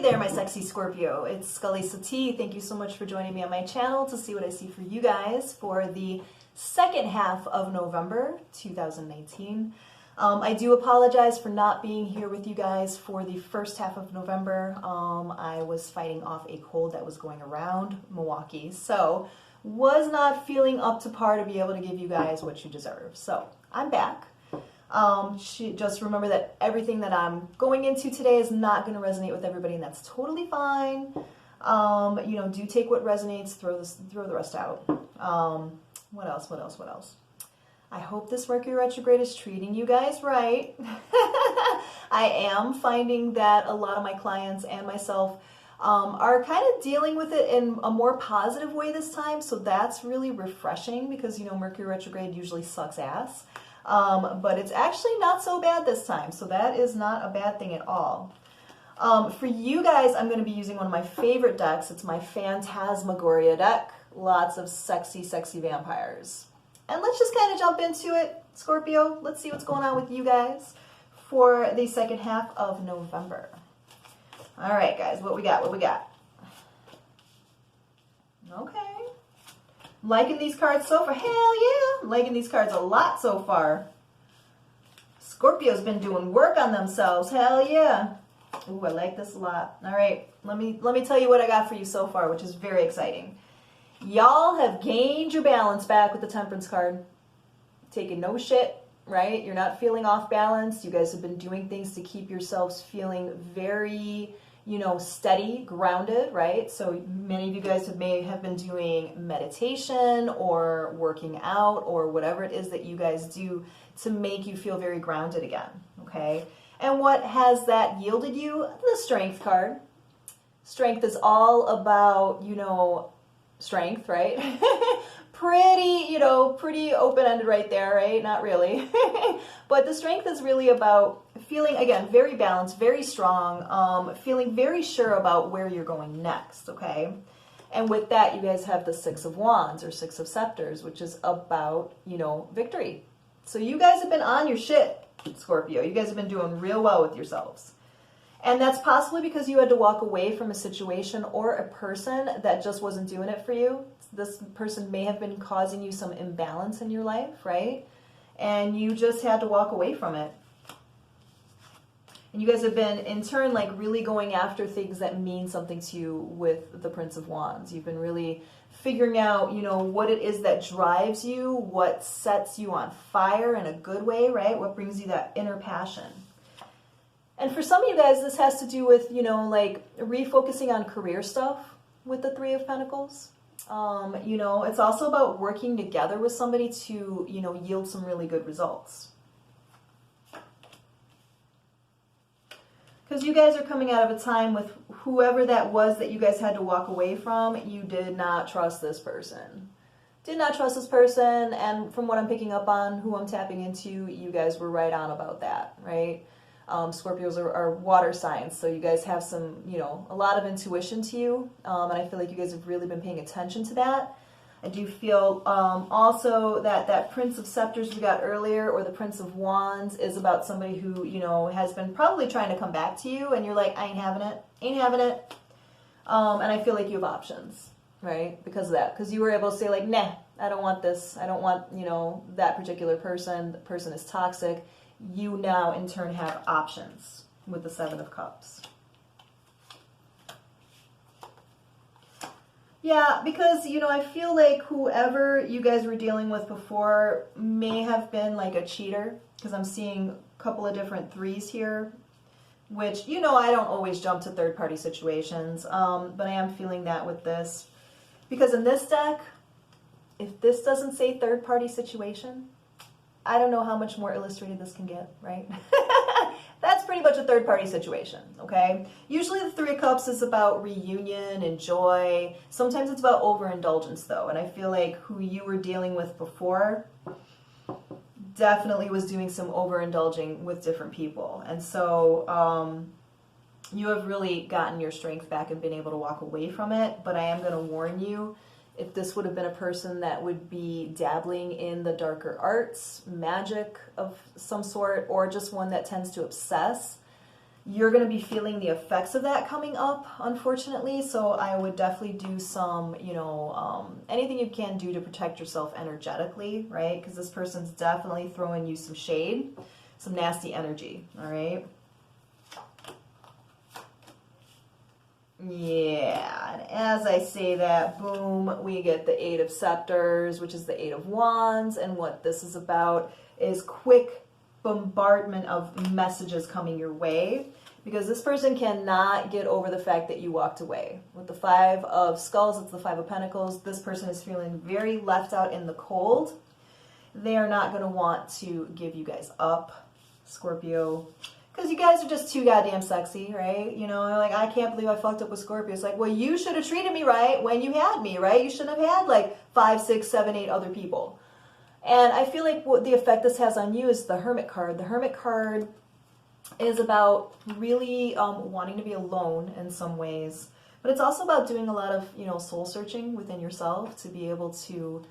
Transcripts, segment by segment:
Hey there, my sexy Scorpio. It's Scully Satie. Thank you so much for joining me on my channel to see what I see for you guys for the second half of November 2019. I do apologize for not being here with you guys for the first half of November. I was fighting off a cold that was going around Milwaukee, so was not feeling up to par to be able to give you guys what you deserve. So I'm back. Just remember that everything that I'm going into today is not going to resonate with everybody, and that's totally fine. Do take what resonates, throw the rest out. What else? I hope this Mercury retrograde is treating you guys right. I am finding that a lot of my clients and myself are kind of dealing with it in a more positive way this time, so that's really refreshing because, Mercury retrograde usually sucks ass. But it's actually not so bad this time, so that is not a bad thing at all. For you guys, I'm going to be using one of my favorite decks. It's my Phantasmagoria deck. Lots of sexy, sexy vampires. And let's just kind of jump into it, Scorpio. Let's see what's going on with you guys for the second half of November. All right, guys, what we got? Okay. Liking these cards so far. Hell yeah. I'm liking these cards a lot so far. Scorpio's been doing work on themselves. Hell yeah. Ooh, I like this a lot. All right. Let me tell you what I got for you so far, which is very exciting. Y'all have gained your balance back with the Temperance card. Taking no shit, right? You're not feeling off balance. You guys have been doing things to keep yourselves feeling very, steady, grounded, right? So many of you guys may have been doing meditation or working out or whatever it is that you guys do to make you feel very grounded again, okay? And what has that yielded you? The Strength card. Strength is all about, strength, right? Pretty open-ended right there, right? Not really. But the Strength is really about feeling, again, very balanced, very strong, feeling very sure about where you're going next, okay? And with that, you guys have the Six of Wands or Six of Scepters, which is about, victory. So you guys have been on your shit, Scorpio. You guys have been doing real well with yourselves. And that's possibly because you had to walk away from a situation or a person that just wasn't doing it for you. This person may have been causing you some imbalance in your life, right? And you just had to walk away from it. And you guys have been, in turn, really going after things that mean something to you with the Prince of Wands. You've been really figuring out, what it is that drives you, what sets you on fire in a good way, right? What brings you that inner passion. And for some of you guys, this has to do with, refocusing on career stuff with the Three of Pentacles. It's also about working together with somebody to, yield some really good results. Because you guys are coming out of a time with whoever that was that you guys had to walk away from, you did not trust this person. Did not trust this person, and from what I'm picking up on, who I'm tapping into, you guys were right on about that, right? Scorpios are water signs, so you guys have some, a lot of intuition to you, and I feel like you guys have really been paying attention to that. I do feel also that Prince of Scepters we got earlier, or the Prince of Wands, is about somebody who, has been probably trying to come back to you, and you're like, I ain't having it. And I feel like you have options, right? Because of that. Because you were able to say, nah, I don't want this. I don't want, that particular person. The person is toxic. You now, in turn, have options with the Seven of Cups. Yeah, because, I feel like whoever you guys were dealing with before may have been a cheater, because I'm seeing a couple of different threes here, which, I don't always jump to third-party situations, but I am feeling that with this. Because in this deck, if this doesn't say third-party situation, I don't know how much more illustrated this can get, right? That's pretty much a third-party situation, okay? Usually the Three of Cups is about reunion and joy. Sometimes it's about overindulgence, though, and I feel like who you were dealing with before definitely was doing some overindulging with different people. And so you have really gotten your strength back and been able to walk away from it, but I am going to warn you, if this would have been a person that would be dabbling in the darker arts, magic of some sort, or just one that tends to obsess, you're going to be feeling the effects of that coming up, unfortunately. So I would definitely do some, you know, anything you can do to protect yourself energetically, right? Because this person's definitely throwing you some shade, some nasty energy, all right? Yeah, and as I say that, boom, we get the Eight of Scepters, which is the Eight of Wands, and what this is about is quick bombardment of messages coming your way, because this person cannot get over the fact that you walked away. With the Five of Skulls, it's the Five of Pentacles. This person is feeling very left out in the cold. They are not going to want to give you guys up, Scorpio, because you guys are just too goddamn sexy, right? You know, like, I can't believe I fucked up with Scorpio. It's like, well, you should have treated me right when you had me, right? You shouldn't have had like 5, 6, 7, 8 other people. And I feel like what the effect this has on you is the Hermit card. The Hermit card is about really wanting to be alone in some ways. But it's also about doing a lot of, you know, soul searching within yourself to be able to,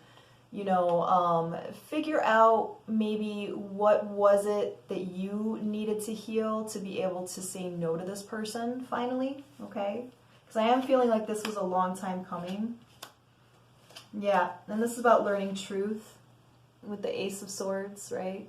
you know, figure out maybe what was it that you needed to heal to be able to say no to this person finally, okay? Because I am feeling like this was a long time coming. Yeah, and this is about learning truth with the Ace of Swords, right?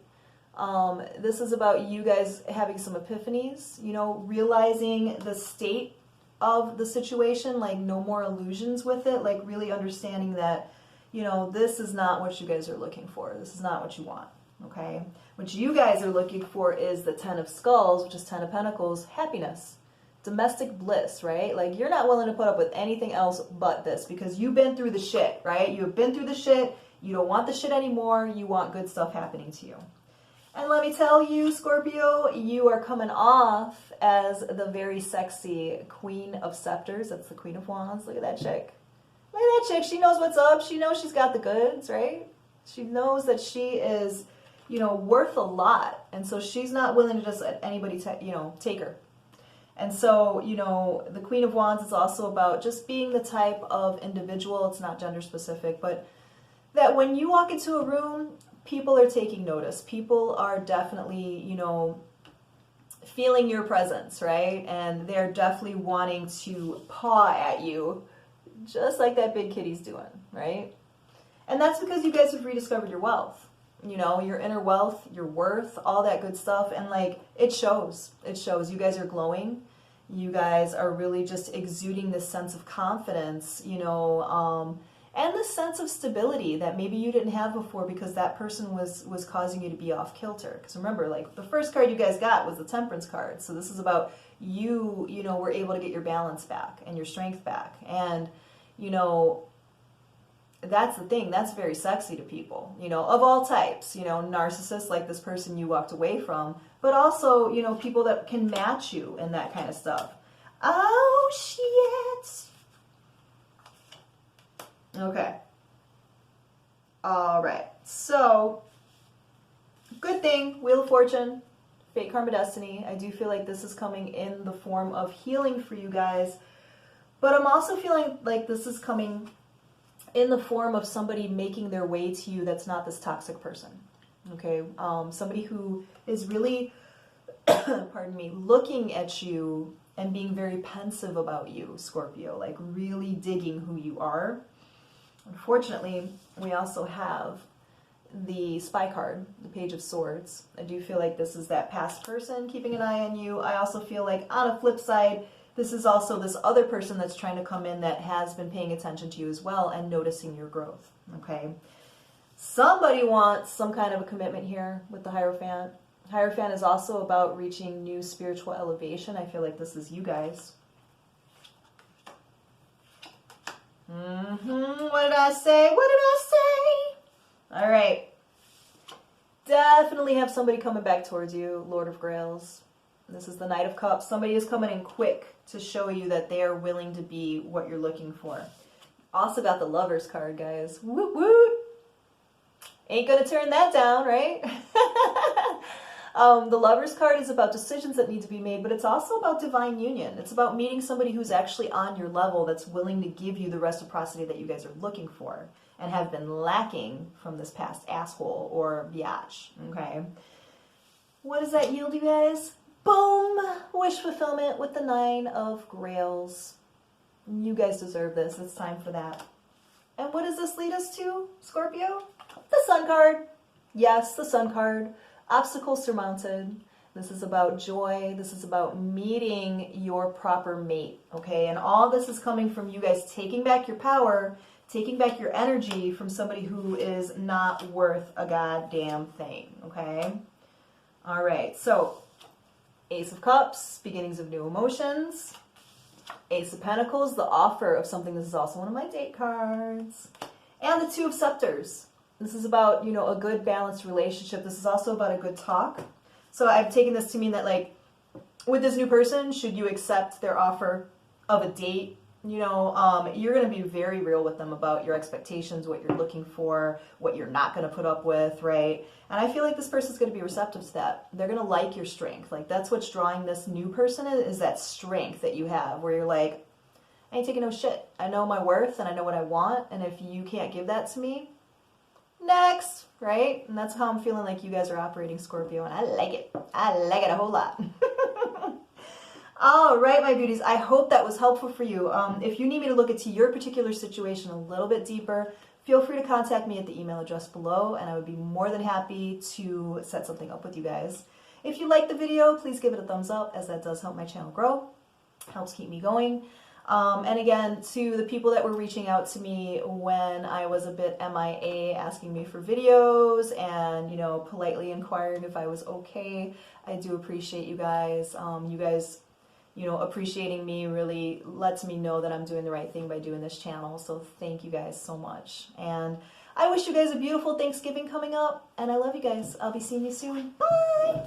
This is about you guys having some epiphanies, you know, realizing the state of the situation, like no more illusions with it, like really understanding that, you know, this is not what you guys are looking for. This is not what you want, okay? What you guys are looking for is the Ten of Skulls, which is Ten of Pentacles, happiness, domestic bliss, right? Like, you're not willing to put up with anything else but this because you've been through the shit, right? You have been through the shit. You don't want the shit anymore. You want good stuff happening to you. And let me tell you, Scorpio, you are coming off as the very sexy Queen of Scepters. That's the Queen of Wands. Look at that chick. Look at that chick. She knows what's up. She knows she's got the goods, right? She knows that she is, you know, worth a lot. And so she's not willing to just let anybody, you know, take her. And so, you know, the Queen of Wands is also about just being the type of individual. It's not gender specific, but that when you walk into a room, people are taking notice. People are definitely, you know, feeling your presence, right? And they're definitely wanting to paw at you, just like that big kitty's doing, right? And that's because you guys have rediscovered your wealth, you know, your inner wealth, your worth, all that good stuff. And like, it shows. It shows. You guys are glowing. You guys are really just exuding this sense of confidence, you know, and the sense of stability that maybe you didn't have before because that person was causing you to be off kilter. Because remember, like, the first card you guys got was the Temperance card. So this is about you know, were able to get your balance back and your strength back. And, you know, that's the thing. That's very sexy to people, you know, of all types. You know, narcissists like this person you walked away from, but also, you know, people that can match you and that kind of stuff. Oh, shit. Okay. All right. So, good thing, Wheel of Fortune, Fate, Karma, Destiny. I do feel like this is coming in the form of healing for you guys. But I'm also feeling like this is coming in the form of somebody making their way to you that's not this toxic person. Okay? Somebody who is really, pardon me, looking at you and being very pensive about you, Scorpio. Like, really digging who you are. Unfortunately, we also have the Spy card, the Page of Swords. I do feel like this is that past person keeping an eye on you. I also feel like, on a flip side, this is also this other person that's trying to come in that has been paying attention to you as well and noticing your growth, okay? Somebody wants some kind of a commitment here with the Hierophant. Hierophant is also about reaching new spiritual elevation. I feel like this is you guys. What did I say? What did I say? All right. Definitely have somebody coming back towards you, Lord of Grails. This is the Knight of Cups. Somebody is coming in quick to show you that they are willing to be what you're looking for. Also got the Lovers card, guys. Woot woot. Ain't gonna turn that down, right? The Lovers card is about decisions that need to be made, but it's also about divine union. It's about meeting somebody who's actually on your level that's willing to give you the reciprocity that you guys are looking for and have been lacking from this past asshole or biatch, okay? What does that yield, you guys? Boom! Wish fulfillment with the 9 of Grails. You guys deserve this. It's time for that. And what does this lead us to, Scorpio? The Sun card. Yes, the Sun card. Obstacles surmounted. This is about joy. This is about meeting your proper mate, okay? And all this is coming from you guys taking back your power, taking back your energy from somebody who is not worth a goddamn thing, okay? All right, so Ace of Cups, beginnings of new emotions. Ace of Pentacles, the offer of something. This is also one of my date cards. And the Two of Scepters. This is about, you know, a good balanced relationship. This is also about a good talk. So I've taken this to mean that, like, with this new person, should you accept their offer of a date, you know, you're going to be very real with them about your expectations, what you're looking for, what you're not going to put up with, right? And I feel like this person's going to be receptive to that. They're going to like your strength. Like, that's what's drawing this new person is that strength that you have, where you're like, I ain't taking no shit. I know my worth and I know what I want. And if you can't give that to me, next, right? And that's how I'm feeling like you guys are operating, Scorpio. And I like it. I like it a whole lot. All right, my beauties. I hope that was helpful for you. If you need me to look into your particular situation a little bit deeper, feel free to contact me at the email address below, and I would be more than happy to set something up with you guys. If you like the video, please give it a thumbs up, as that does help my channel grow. Helps keep me going. And again, to the people that were reaching out to me when I was a bit MIA, asking me for videos and, you know, politely inquiring if I was okay, I do appreciate you guys. You know, appreciating me really lets me know that I'm doing the right thing by doing this channel. So thank you guys so much. And I wish you guys a beautiful Thanksgiving coming up. And I love you guys. I'll be seeing you soon. Bye!